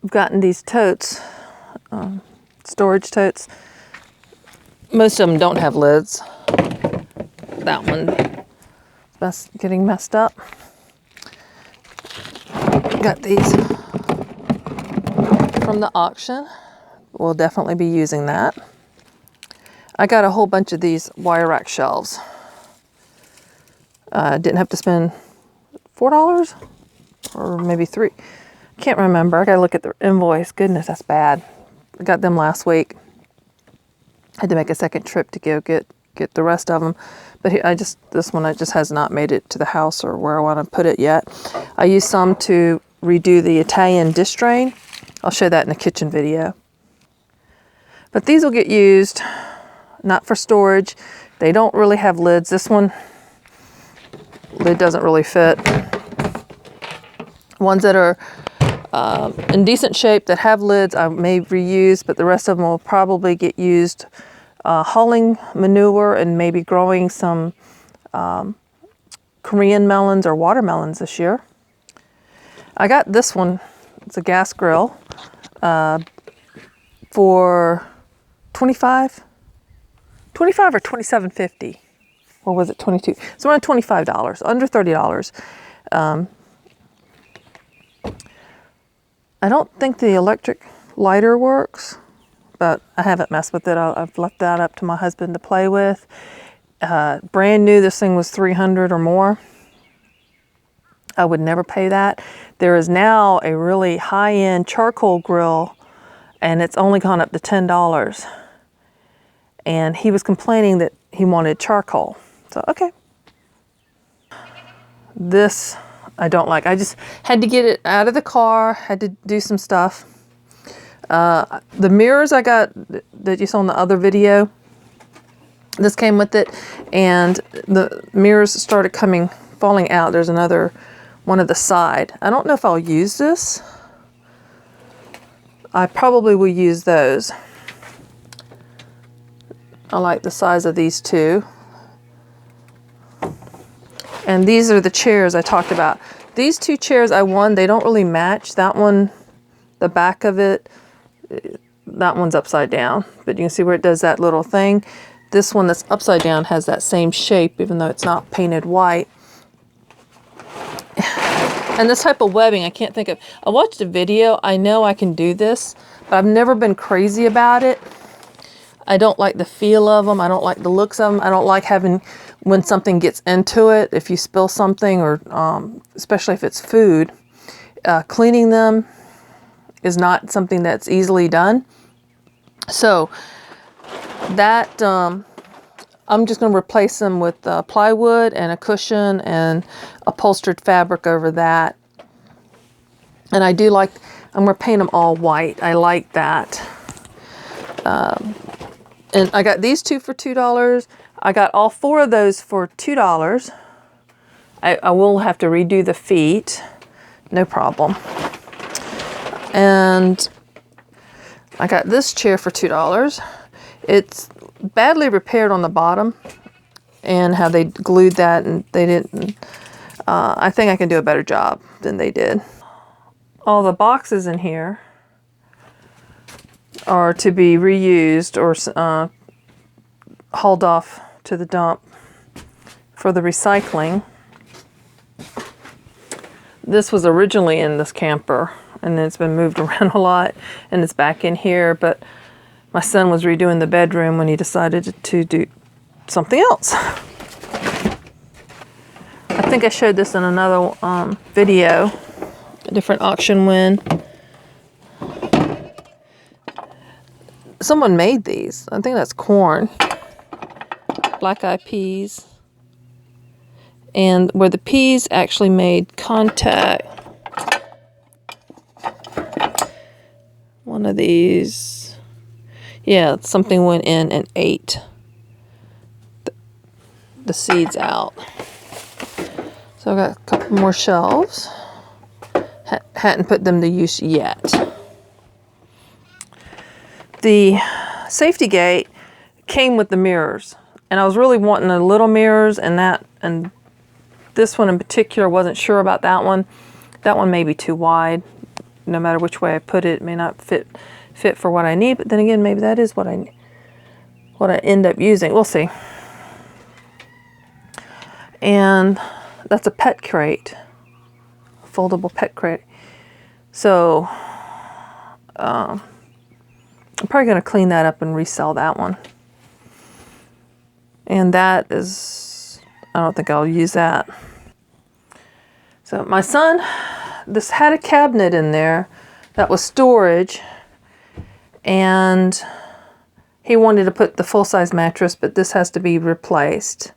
I've gotten these totes, storage totes. Most of them don't have lids. That one that's getting messed up. Got these from the auction. We'll definitely be using that. I got a whole bunch of these wire rack shelves. Didn't have to spend $4 or maybe $3. Can't remember. I gotta look at the invoice. Goodness, that's bad. I got them last week. Had to make a second trip to go get the rest of them. But this one just has not made it to the house or where I want to put it yet. I used some to redo the Italian dish drain. I'll show that in a kitchen video. But these will get used, not for storage. They don't really have lids. This one, lid doesn't really fit. Ones that are in decent shape that have lids I may reuse, but the rest of them will probably get used hauling manure and maybe growing some Korean melons or watermelons this year. I got this one. It's a gas grill for $25 or $27.50. Or was it $22? It's around $25, under $30. I don't think the electric lighter works, but I haven't messed with it. I've left that up to my husband to play with. Brand new, this thing was $300 or more. I would never pay that. There is now a really high-end charcoal grill, and it's only gone up to $10. And he was complaining that he wanted charcoal. So, okay. This I don't like. I just had to get it out of the car, had to do some stuff. The mirrors I got that you saw in the other video, this came with it, and the mirrors started falling out. There's another one at the side. I don't know if I'll use this. I probably will use those. I like the size of these two. And these are the chairs I talked about. These two chairs I won, they don't really match. That one, the back of it, that one's upside down. But you can see where it does that little thing. This one that's upside down has that same shape, even though it's not painted white. And this type of webbing, I can't think of. I watched a video. I know I can do this, but I've never been crazy about it. I don't like the feel of them. I don't like the looks of them. I don't like having, when something gets into it, if you spill something, or especially if it's food, cleaning them is not something that's easily done. So that, I'm just going to replace them with plywood and a cushion and upholstered fabric over that. And I do like, I'm going to paint them all white. I like that. And I got these two for $2. I got all four of those for $2. I will have to redo the feet. No problem. And I got this chair for $2. It's badly repaired on the bottom, and how they glued that, and they didn't. I think I can do a better job than they did. All the boxes in here are to be reused or hauled off to the dump for the recycling. This was originally in this camper, and then it's been moved around a lot, and it's back in here, but my son was redoing the bedroom when he decided to do something else. I think I showed this in another video, a different auction win. Someone made these. I think that's corn. Black-eyed peas. And where the peas actually made contact. One of these. Yeah, something went in and ate the seeds out. So I got a couple more shelves. Hadn't put them to use yet. The safety gate came with the mirrors, and I was really wanting the little mirrors, and this one in particular, wasn't sure about that one. That one may be too wide. no matter which way I put it, it may not fit for what I need. But then again, maybe that is what I end up using. We'll see. And that's a pet crate, a foldable pet crate. So I'm probably going to clean that up and resell that one. And that is, I don't think I'll use that. So my son, this had a cabinet in there that was storage, and he wanted to put the full-size mattress, but this has to be replaced.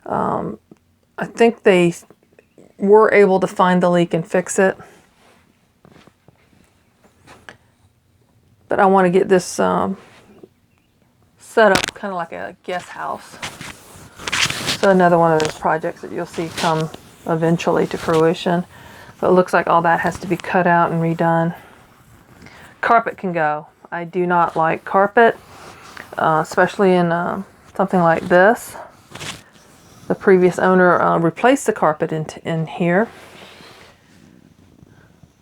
I think they were able to find the leak and fix it. But I want to get this set up kind of like a guest house. So another one of those projects that you'll see come eventually to fruition. But it looks like all that has to be cut out and redone. Carpet can go. I do not like carpet, especially in something like this. The previous owner replaced the carpet in here.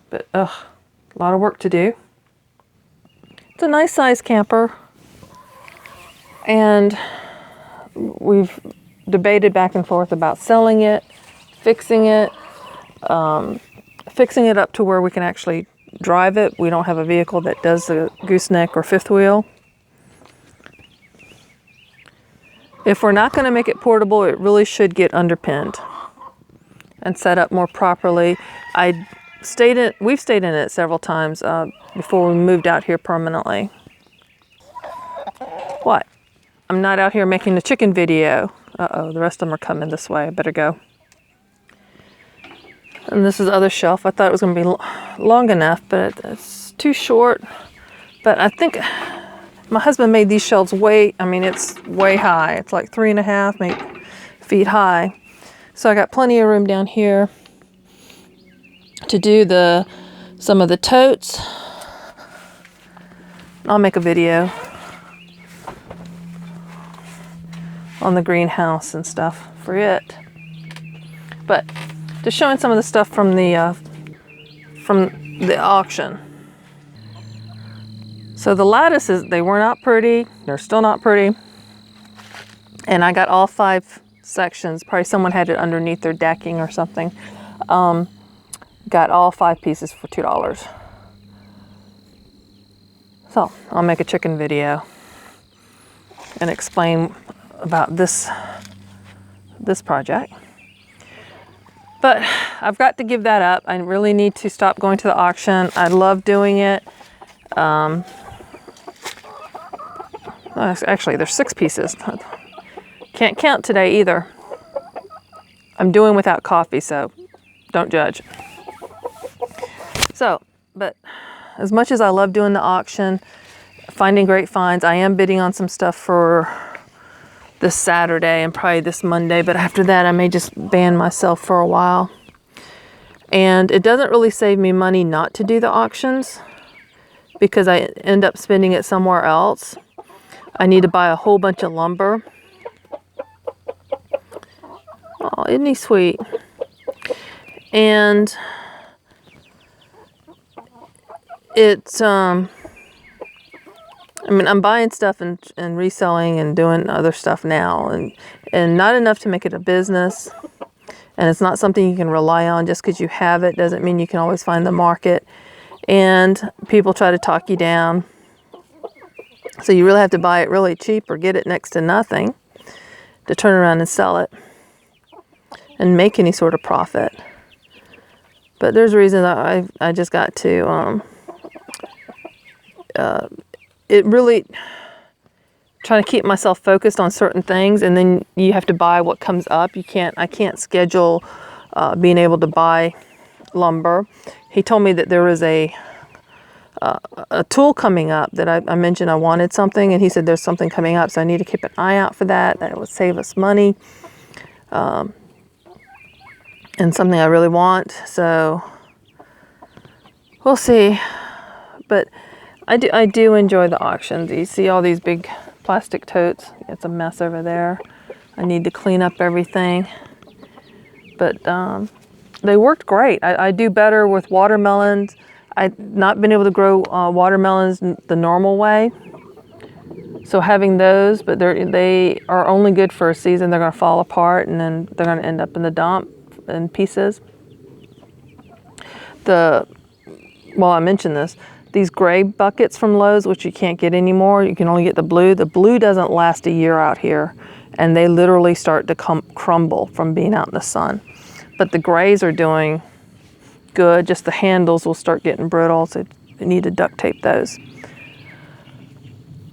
But, a lot of work to do. It's a nice size camper. And we've debated back and forth about selling it, fixing it up to where we can actually drive it. We don't have a vehicle that does the gooseneck or fifth wheel. If we're not going to make it portable, it really should get underpinned and set up more properly. We've stayed in it several times before we moved out here permanently. What? I'm not out here making the chicken video. Uh-oh, the rest of them are coming this way. I better go. And this is the other shelf. I thought it was going to be long enough, but it's too short. But I think my husband made these shelves it's way high. It's like 3.5 feet high. So I got plenty of room down here to do some of the totes. I'll make a video on the greenhouse and stuff for it. But just showing some of the stuff from the auction. So the lattices, they were not pretty. They're still not pretty. And I got all 5 sections. Probably someone had it underneath their decking or something. Got all 5 pieces for $2. So I'll make a chicken video and explain about this project. But I've got to give that up. I really need to stop going to the auction. I love doing it. Actually, there's 6 pieces. Can't count today either. I'm doing without coffee, so don't judge. So, but as much as I love doing the auction, finding great finds, I am bidding on some stuff for this Saturday and probably this Monday, but after that I may just ban myself for a while. And it doesn't really save me money not to do the auctions because I end up spending it somewhere else. I need to buy a whole bunch of lumber. Oh, isn't he sweet? And it's, I'm buying stuff and reselling and doing other stuff now, and not enough to make it a business. And it's not something you can rely on. Just because you have it doesn't mean you can always find the market. And people try to talk you down. So you really have to buy it really cheap or get it next to nothing to turn around and sell it and make any sort of profit. But there's reasons I just got to, it really, trying to keep myself focused on certain things, and then you have to buy what comes up. I can't schedule being able to buy lumber. He told me that there was a tool coming up that I mentioned I wanted something, and he said there's something coming up, so I need to keep an eye out for that it would save us money, and something I really want. So we'll see. But I do enjoy the auctions. You see all these big plastic totes. It's a mess over there. I need to clean up everything. But they worked great. I do better with watermelons I've not been able to grow watermelons the normal way. So having those, but they are only good for a season. They're going to fall apart and then they're going to end up in the dump in pieces. Well, I mentioned this. These gray buckets from Lowe's, which you can't get anymore, you can only get the blue. The blue doesn't last a year out here, and they literally start to crumble from being out in the sun. But the grays are doing good. Just the handles will start getting brittle, so you need to duct tape those.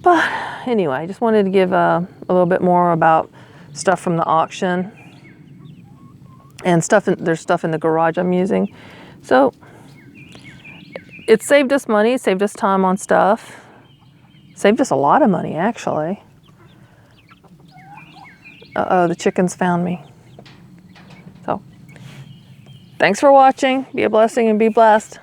But anyway, I just wanted to give a little bit more about stuff from the auction and there's stuff in the garage I'm using. So it saved us money, saved us time on stuff, saved us a lot of money actually. Uh-oh, the chickens found me. So thanks for watching. Be a blessing and be blessed.